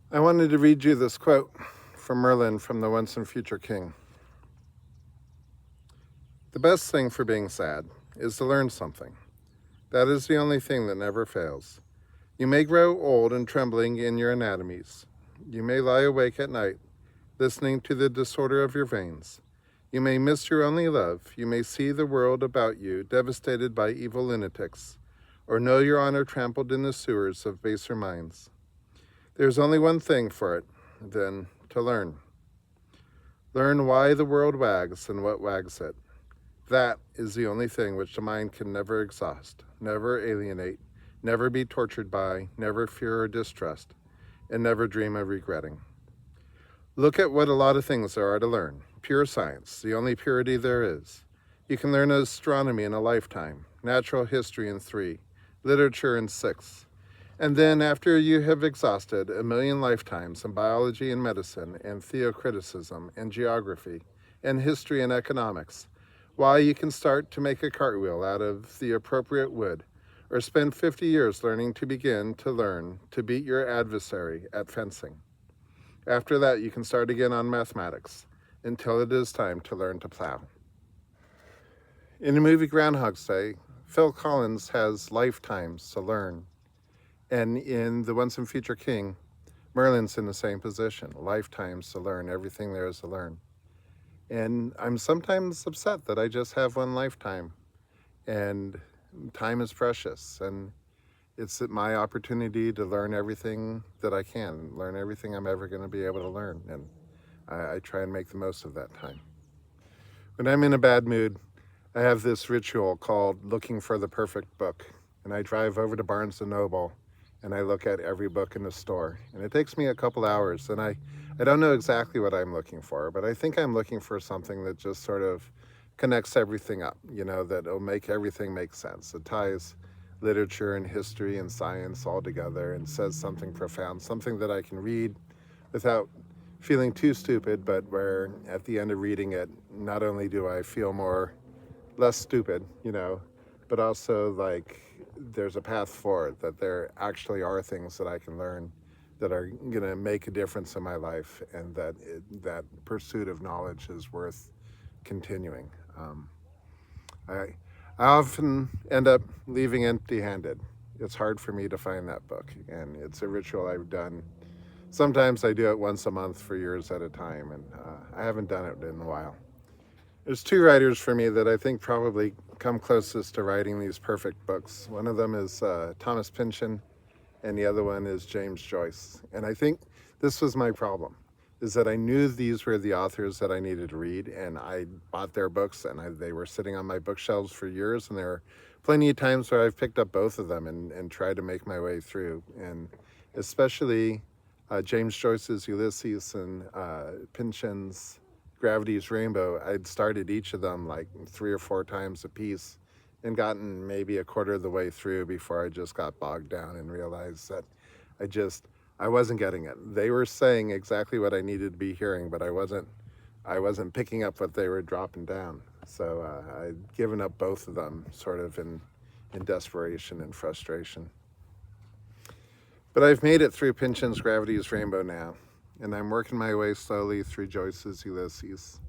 I wanted to read you this quote from Merlin from the Once and Future King. The best thing for being sad is to learn something. That is the only thing that never fails. You may grow old and trembling in your anatomies. You may lie awake at night, listening to the disorder of your veins. You may miss your only love. You may see the world about you devastated by evil lunatics, or know your honor trampled in the sewers of baser minds. There's only one thing for it, then, to learn. Learn why the world wags and what wags it. That is the only thing which the mind can never exhaust, never alienate, never be tortured by, never fear or distrust, and never dream of regretting. Look at what a lot of things there are to learn. Pure science, the only purity there is. You can learn astronomy in a lifetime, natural history in 3, literature in 6. And then, after you have exhausted a million lifetimes in biology and medicine, and theocriticism, and geography, and history and economics, why, you can start to make a cartwheel out of the appropriate wood, or spend 50 years learning to begin to learn to beat your adversary at fencing. After that, you can start again on mathematics, until it is time to learn to plow. In the movie Groundhog's Day, Phil Collins has lifetimes to learn. And in The Once and Future King, Merlin's in the same position, lifetimes to learn everything there is to learn. And I'm sometimes upset that I just have one lifetime, and time is precious, and it's my opportunity to learn everything that I can, learn everything I'm ever going to be able to learn, and I try and make the most of that time. When I'm in a bad mood, I have this ritual called looking for the perfect book, and I drive over to Barnes & Noble and I look at every book in the store, and it takes me a couple hours, and I don't know exactly what I'm looking for, but I think I'm looking for something that just sort of connects everything up, that'll make everything make sense. It ties literature and history and science all together and says something profound, something that I can read without feeling too stupid, but where at the end of reading it, not only do I feel less stupid, but also like there's a path forward, that there actually are things that I can learn that are going to make a difference in my life, and that pursuit of knowledge is worth continuing. I, I often end up leaving empty-handed. It's hard for me to find that book, and it's a ritual I've done. Sometimes I do it once a month for years at a time, and I haven't done it in a while. There's 2 writers for me that I think probably come closest to writing these perfect books. One of them is Thomas Pynchon, and the other one is James Joyce. And I think this was my problem, is that I knew these were the authors that I needed to read, and I bought their books, and they were sitting on my bookshelves for years, and there were plenty of times where I've picked up both of them and tried to make my way through. And especially James Joyce's Ulysses and Pynchon's Gravity's Rainbow, I'd started each of them like 3 or 4 times a piece and gotten maybe a quarter of the way through before I just got bogged down and realized that I wasn't getting it. They were saying exactly what I needed to be hearing, but I wasn't picking up what they were dropping down. So I'd given up both of them sort of in desperation and frustration. But I've made it through Pynchon's Gravity's Rainbow now, and I'm working my way slowly through Joyce's Ulysses.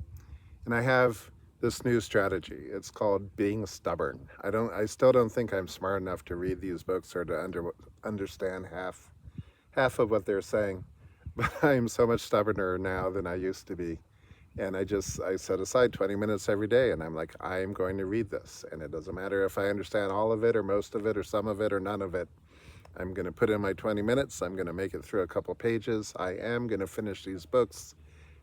And I have this new strategy. It's called being stubborn. I still don't think I'm smart enough to read these books or to understand half of what they're saying, but I'm so much stubborner now than I used to be. And I set aside 20 minutes every day, and I'm like, I'm going to read this, and it doesn't matter if I understand all of it or most of it or some of it or none of it. I'm going to put in my 20 minutes. I'm going to make it through a couple pages. I am going to finish these books,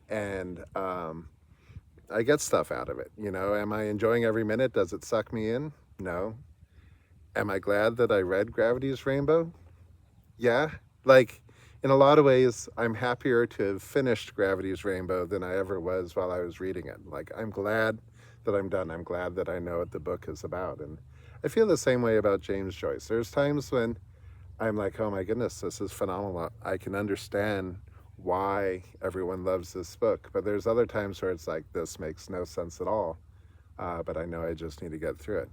and I get stuff out of it. Am I enjoying every minute? Does it suck me in? No. Am I glad that I read Gravity's Rainbow? Yeah. Like, in a lot of ways, I'm happier to have finished Gravity's Rainbow than I ever was while I was reading it. Like, I'm glad that I'm done. I'm glad that I know what the book is about. And I feel the same way about James Joyce. There's times when I'm like, oh my goodness, this is phenomenal. I can understand why everyone loves this book. But there's other times where it's like, this makes no sense at all. But I know I just need to get through it.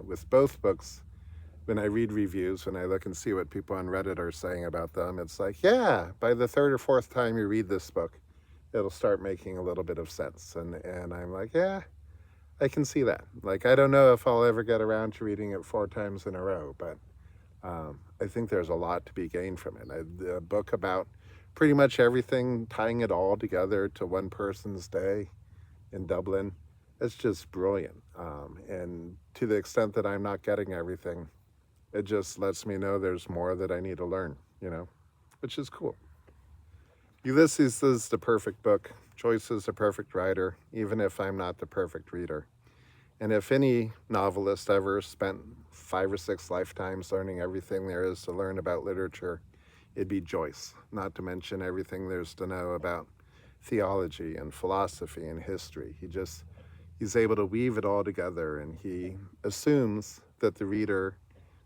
With both books, when I read reviews, when I look and see what people on Reddit are saying about them, it's like, yeah, by the third or fourth time you read this book, it'll start making a little bit of sense. And I'm like, yeah, I can see that. Like, I don't know if I'll ever get around to reading it 4 times in a row, but I think there's a lot to be gained from it. The book about pretty much everything, tying it all together to one person's day in Dublin, it's just brilliant. And to the extent that I'm not getting everything, it just lets me know there's more that I need to learn, which is cool. Ulysses is the perfect book. Joyce is the perfect writer, even if I'm not the perfect reader. And if any novelist ever spent 5 or 6 lifetimes learning everything there is to learn about literature, it'd be Joyce, not to mention everything there's to know about theology and philosophy and history. He's able to weave it all together, and he assumes that the reader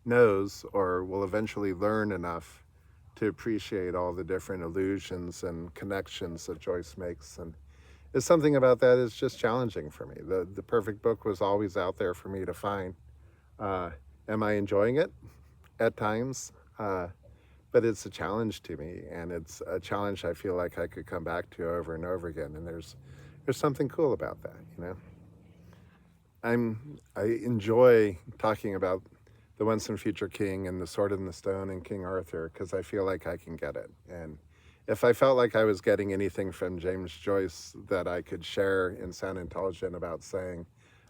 knows or will eventually learn enough to appreciate all the different allusions and connections that Joyce makes. And it's something about that is just challenging for me. The perfect book was always out there for me to find. Am I enjoying it? At times. But it's a challenge to me, and it's a challenge I feel like I could come back to over and over again. And there's something cool about that. I enjoy talking about the Once and Future King and the Sword in the Stone and King Arthur because I feel like I can get it. And if I felt like I was getting anything from James Joyce that I could share and sound intelligent about saying,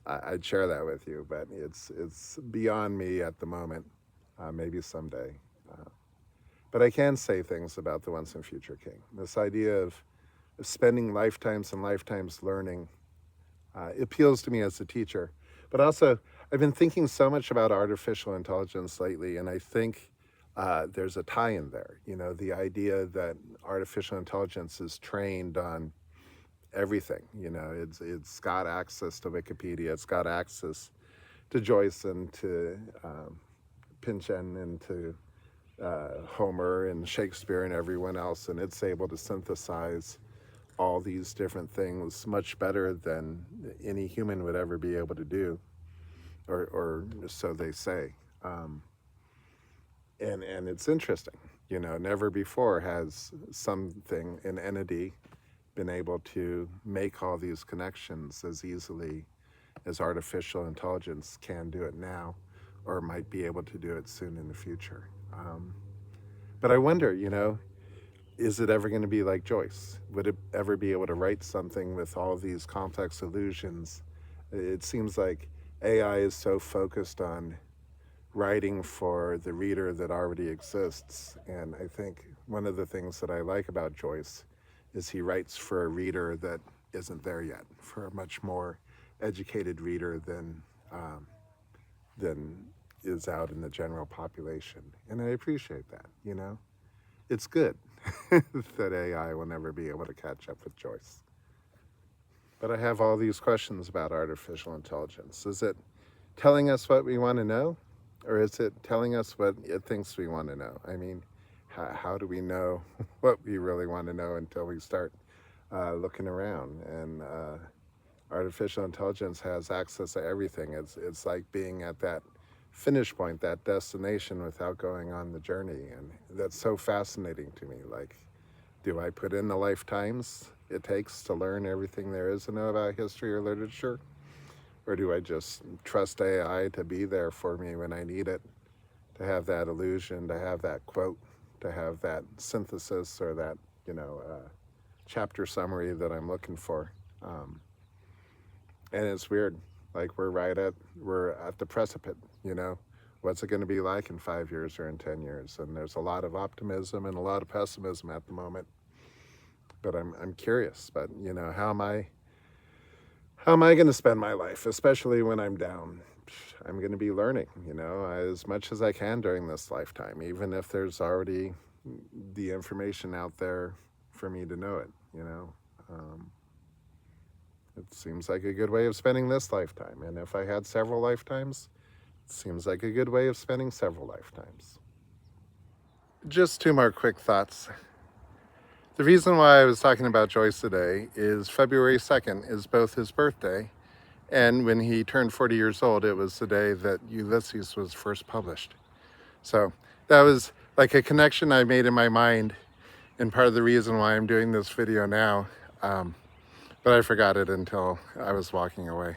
I'd share that with you. But it's beyond me at the moment. Maybe someday. But I can say things about the Once and Future King. This idea of spending lifetimes and lifetimes learning appeals to me as a teacher. But also, I've been thinking so much about artificial intelligence lately, and I think there's a tie-in there. The idea that artificial intelligence is trained on everything. It's got access to Wikipedia, it's got access to Joyce and to Pynchon and to Homer and Shakespeare and everyone else, and it's able to synthesize all these different things much better than any human would ever be able to do, or so they say. And it's interesting. Never before has something, an entity, been able to make all these connections as easily as artificial intelligence can do it now, or might be able to do it soon in the future. But I wonder, is it ever going to be like Joyce? Would it ever be able to write something with all these complex illusions? It seems like AI is so focused on writing for the reader that already exists. And I think one of the things that I like about Joyce is he writes for a reader that isn't there yet, for a much more educated reader than is out in the general population. And I appreciate that, It's good that AI will never be able to catch up with Joyce. But I have all these questions about artificial intelligence. Is it telling us what we want to know? Or is it telling us what it thinks we want to know? I mean, how do we know what we really want to know until we start looking around? And artificial intelligence has access to everything. It's like being at that finish point, that destination, without going on the journey. And that's so fascinating to me. Like, do I put in the lifetimes it takes to learn everything there is to know about history or literature? Or do I just trust AI to be there for me when I need it, to have that illusion, to have that quote, to have that synthesis or that, chapter summary that I'm looking for? And it's weird. Like, we're at the precipice, What's it going to be like in 5 years or in 10 years? And there's a lot of optimism and a lot of pessimism at the moment. But I'm curious. But, how am I going to spend my life, especially when I'm down? I'm going to be learning, as much as I can during this lifetime, even if there's already the information out there for me to know it, It seems like a good way of spending this lifetime. And if I had several lifetimes, it seems like a good way of spending several lifetimes. Just 2 more quick thoughts. The reason why I was talking about Joyce today is February 2nd is both his birthday And when he turned 40 years old, it was the day that Ulysses was first published. So that was like a connection I made in my mind, and part of the reason why I'm doing this video now. But I forgot it until I was walking away.